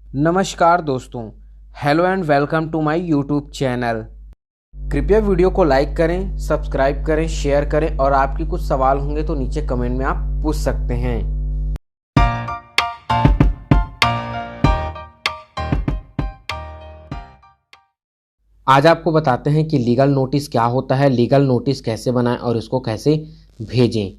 नमस्कार दोस्तों, hello and welcome to my YouTube channel. कृपया वीडियो को लाइक करें, सब्सक्राइब करें, शेयर करें और आपके कुछ सवाल होंगे तो नीचे कमेंट में आप पूछ सकते हैं। आज आपको बताते हैं कि लीगल नोटिस क्या होता है, लीगल नोटिस कैसे बनाएं और इसको कैसे भेजें।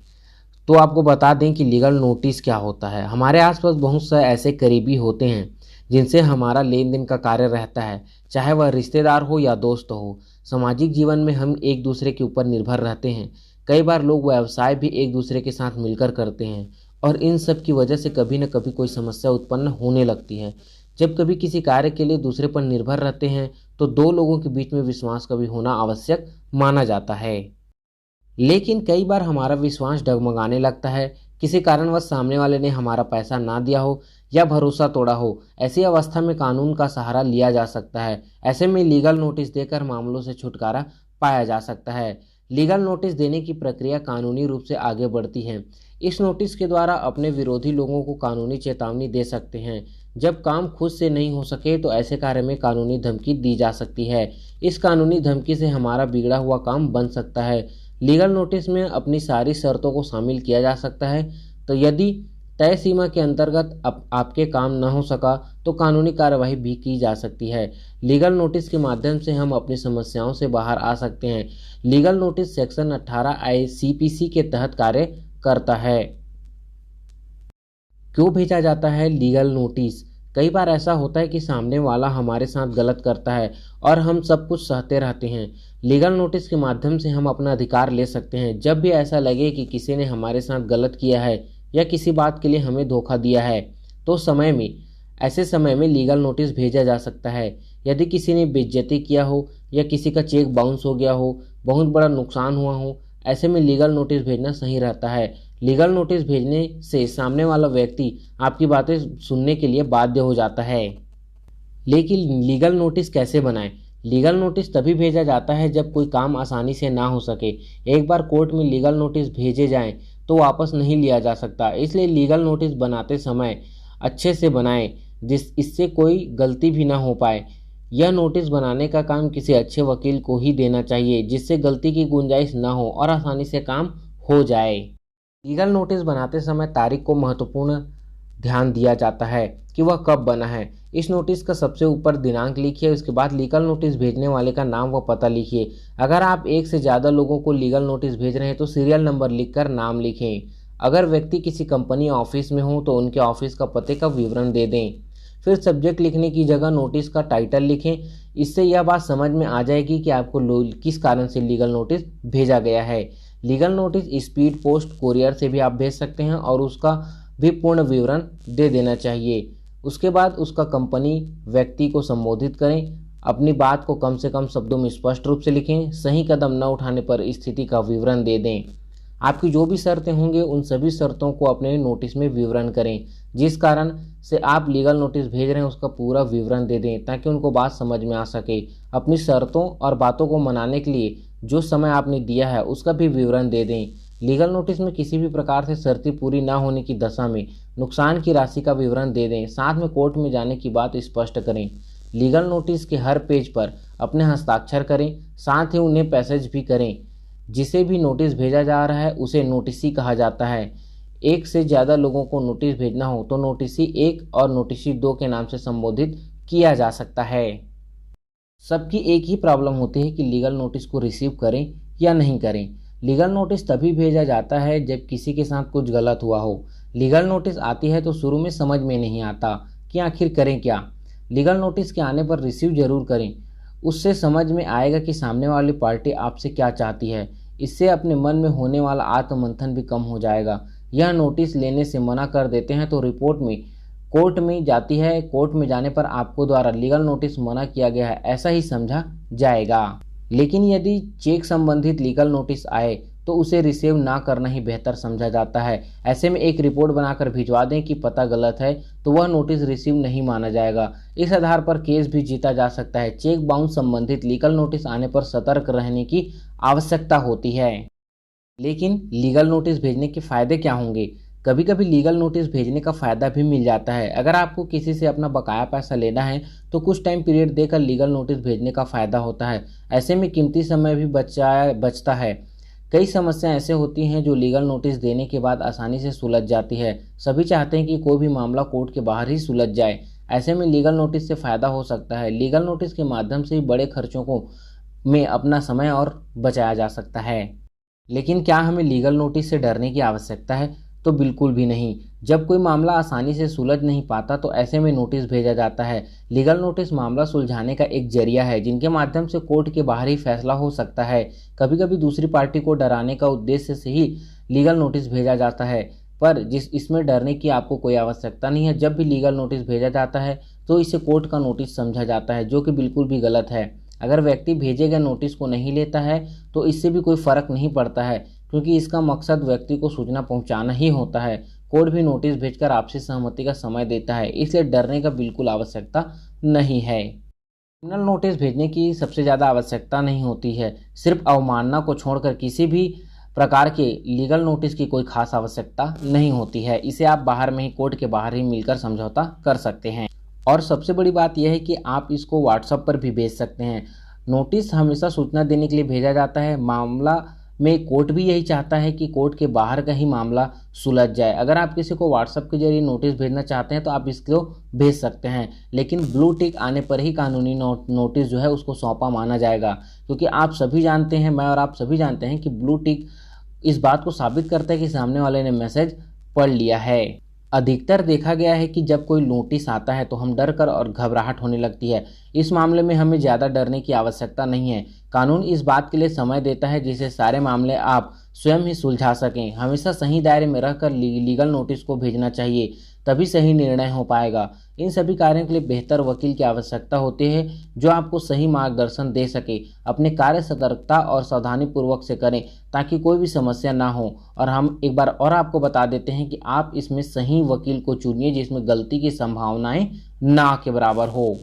तो आपको बता दें कि लीगल नोटिस क्या होता है। हमारे आसपास बहुत से ऐसे करीबी होते हैं जिनसे हमारा लेन देन का कार्य रहता है, चाहे वह रिश्तेदार हो या दोस्त हो। सामाजिक जीवन में हम एक दूसरे के ऊपर निर्भर रहते हैं। कई बार लोग व्यवसाय भी एक दूसरे के साथ मिलकर करते हैं और इन सब की वजह से कभी न कभी कोई समस्या उत्पन्न होने लगती है। जब कभी किसी कार्य के लिए दूसरे पर निर्भर रहते हैं तो दो लोगों के बीच में विश्वास का भी होना आवश्यक माना जाता है। लेकिन कई बार हमारा विश्वास डगमगाने लगता है, किसी कारणवश सामने वाले ने हमारा पैसा ना दिया हो या भरोसा तोड़ा हो। ऐसी अवस्था में कानून का सहारा लिया जा सकता है। ऐसे में लीगल नोटिस देकर मामलों से छुटकारा पाया जा सकता है। लीगल नोटिस देने की प्रक्रिया कानूनी रूप से आगे बढ़ती है। इस नोटिस के द्वारा अपने विरोधी लोगों को कानूनी चेतावनी दे सकते हैं। जब काम खुद से नहीं हो सके तो ऐसे कार्य में कानूनी धमकी दी जा सकती है। इस कानूनी धमकी से हमारा बिगड़ा हुआ काम बन सकता है। लीगल नोटिस में अपनी सारी शर्तों को शामिल किया जा सकता है। तो यदि तय सीमा के अंतर्गत आपके काम न हो सका तो कानूनी कार्यवाही भी की जा सकती है। लीगल नोटिस के माध्यम से हम अपनी समस्याओं से बाहर आ सकते हैं। लीगल नोटिस सेक्शन 18 आईसीपीसी के तहत कार्य करता है। क्यों भेजा जाता है लीगल नोटिस? कई बार ऐसा होता है कि सामने वाला हमारे साथ गलत करता है और हम सब कुछ सहते रहते हैं। लीगल नोटिस के माध्यम से हम अपना अधिकार ले सकते हैं। जब भी ऐसा लगे कि किसी ने हमारे साथ गलत किया है या किसी बात के लिए हमें धोखा दिया है तो ऐसे समय में लीगल नोटिस भेजा जा सकता है। यदि किसी ने बेइज्जती किया हो या किसी का चेक बाउंस हो गया हो, बहुत बड़ा नुकसान हुआ हो, ऐसे में लीगल नोटिस भेजना सही रहता है। लीगल नोटिस भेजने से सामने वाला व्यक्ति आपकी बातें सुनने के लिए बाध्य हो जाता है। लेकिन लीगल नोटिस कैसे बनाएं? लीगल नोटिस तभी भेजा जाता है जब कोई काम आसानी से ना हो सके। एक बार कोर्ट में लीगल नोटिस भेजे जाएं तो वापस नहीं लिया जा सकता। इसलिए लीगल नोटिस बनाते समय अच्छे से बनाएं इससे कोई गलती भी ना हो पाए। यह नोटिस बनाने का काम किसी अच्छे वकील को ही देना चाहिए जिससे गलती की गुंजाइश ना हो और आसानी से काम हो जाए। लीगल नोटिस बनाते समय तारीख को महत्वपूर्ण ध्यान दिया जाता है कि वह कब बना है। इस नोटिस का सबसे ऊपर दिनांक लिखिए। उसके बाद लीगल नोटिस भेजने वाले का नाम व पता लिखिए। अगर आप एक से ज़्यादा लोगों को लीगल नोटिस भेज रहे हैं तो सीरियल नंबर लिखकर नाम लिखें। अगर व्यक्ति किसी कंपनी ऑफिस में हो तो उनके ऑफिस का पते का विवरण दे दें। फिर सब्जेक्ट लिखने की जगह नोटिस का टाइटल लिखें। इससे यह बात समझ में आ जाएगी कि आपको किस कारण से लीगल नोटिस भेजा गया है। Legal notice speed post courier से भी आप भेज सकते हैं और उसका भी पूर्ण विवरण दे देना चाहिए। उसके बाद उसका कंपनी व्यक्ति को संबोधित करें। अपनी बात को कम से कम शब्दों में स्पष्ट रूप से लिखें। सही कदम न उठाने पर स्थिति का विवरण दे दें। आपकी जो भी शर्तें होंगे उन सभी शर्तों को अपने नोटिस में विवरण करें। जिस कारण से आप लीगल नोटिस भेज रहे हैं उसका पूरा विवरण दे दें ताकि उनको बात समझ में आ सके। अपनी शर्तों और बातों को मनाने के लिए जो समय आपने दिया है उसका भी विवरण दे दें। लीगल नोटिस में किसी भी प्रकार से शर्तें पूरी ना होने की दशा में नुकसान की राशि का विवरण दे दें। साथ में कोर्ट में जाने की बात स्पष्ट करें। लीगल नोटिस के हर पेज पर अपने हस्ताक्षर करें। साथ ही उन्हें पैसेज भी करें। जिसे भी नोटिस भेजा जा रहा है उसे नोटिसी कहा जाता है। एक से ज़्यादा लोगों को नोटिस भेजना हो तो नोटिसी 1 और नोटिसी 2 के नाम से संबोधित किया जा सकता है। सबकी एक ही प्रॉब्लम होती है कि लीगल नोटिस को रिसीव करें या नहीं करें। लीगल नोटिस तभी भेजा जाता है जब किसी के साथ कुछ गलत हुआ हो। लीगल नोटिस आती है तो शुरू में समझ में नहीं आता कि आखिर करें क्या। लीगल नोटिस के आने पर रिसीव जरूर करें। उससे समझ में आएगा कि सामने वाली पार्टी आपसे क्या चाहती है। इससे अपने मन में होने वाला आत्ममंथन भी कम हो जाएगा। यह नोटिस लेने से मना कर देते हैं तो रिपोर्ट में कोर्ट में जाती है। कोर्ट में जाने पर आपको द्वारा लीगल नोटिस मना किया गया है ऐसा ही समझा जाएगा। लेकिन यदि चेक संबंधित लीगल नोटिस आए तो उसे रिसीव ना करना ही बेहतर समझा जाता है। ऐसे में एक रिपोर्ट बनाकर भिजवा दें कि पता गलत है तो वह नोटिस रिसीव नहीं माना जाएगा। इस आधार पर केस भी जीता जा सकता है। चेक बाउंस संबंधित लीगल नोटिस आने पर सतर्क रहने की आवश्यकता होती है। लेकिन लीगल नोटिस भेजने के फायदे क्या होंगे? कभी कभी लीगल नोटिस भेजने का फ़ायदा भी मिल जाता है। अगर आपको किसी से अपना बकाया पैसा लेना है तो कुछ टाइम पीरियड देकर लीगल नोटिस भेजने का फ़ायदा होता है। ऐसे में कीमती समय भी बचता है। कई समस्याएं ऐसे होती हैं जो लीगल नोटिस देने के बाद आसानी से सुलझ जाती है। सभी चाहते हैं कि कोई भी मामला कोर्ट के बाहर ही सुलझ जाए। ऐसे में लीगल नोटिस से फ़ायदा हो सकता है। लीगल नोटिस के माध्यम से ही बड़े खर्चों को में अपना समय और बचाया जा सकता है। लेकिन क्या हमें लीगल नोटिस से डरने की आवश्यकता है? तो बिल्कुल भी नहीं। जब कोई मामला आसानी से सुलझ नहीं पाता तो ऐसे में नोटिस भेजा जाता है। लीगल नोटिस मामला सुलझाने का एक जरिया है जिनके माध्यम से कोर्ट के बाहर ही फैसला हो सकता है। कभी कभी दूसरी पार्टी को डराने का उद्देश्य से ही लीगल नोटिस भेजा जाता है, पर इसमें डरने की आपको कोई आवश्यकता नहीं है। जब भी लीगल नोटिस भेजा जाता है तो इसे कोर्ट का नोटिस समझा जाता है, जो कि बिल्कुल भी गलत है। अगर व्यक्ति भेजे गए नोटिस को नहीं लेता है तो इससे भी कोई फर्क नहीं पड़ता है, क्योंकि इसका मकसद व्यक्ति को सूचना पहुंचाना ही होता है। कोर्ट भी नोटिस भेजकर आपसी सहमति का समय देता है, इसलिए डरने का बिल्कुल आवश्यकता नहीं है। क्रिमिनल नोटिस भेजने की सबसे ज़्यादा आवश्यकता नहीं होती है। सिर्फ अवमानना को छोड़कर किसी भी प्रकार के लीगल नोटिस की कोई खास आवश्यकता नहीं होती है। इसे आप बाहर में ही, कोर्ट के बाहर ही मिलकर समझौता कर सकते हैं। और सबसे बड़ी बात यह है कि आप इसको व्हाट्सएप पर भी भेज सकते हैं। नोटिस हमेशा सूचना देने के लिए भेजा जाता है। मामला में कोर्ट भी यही चाहता है कि कोर्ट के बाहर का ही मामला सुलझ जाए। अगर आप किसी को व्हाट्सएप के जरिए नोटिस भेजना चाहते हैं तो आप इसको भेज सकते हैं, लेकिन ब्लू टिक आने पर ही कानूनी नोटिस जो है उसको सौंपा माना जाएगा। क्योंकि आप सभी जानते हैं, मैं और आप सभी जानते हैं कि ब्लू टिक इस बात को साबित करता है कि सामने वाले ने मैसेज पढ़ लिया है। अधिकतर देखा गया है कि जब कोई नोटिस आता है तो हम डर कर और घबराहट होने लगती है। इस मामले में हमें ज़्यादा डरने की आवश्यकता नहीं है। कानून इस बात के लिए समय देता है जिससे सारे मामले आप स्वयं ही सुलझा सकें। हमेशा सही दायरे में रहकर लीगल नोटिस को भेजना चाहिए, तभी सही निर्णय हो पाएगा। इन सभी कार्यों के लिए बेहतर वकील की आवश्यकता होती है जो आपको सही मार्गदर्शन दे सके। अपने कार्य सतर्कता और सावधानीपूर्वक से करें ताकि कोई भी समस्या ना हो। और हम एक बार और आपको बता देते हैं कि आप इसमें सही वकील को चुनिए जिसमें गलती की संभावनाएं ना के बराबर हो।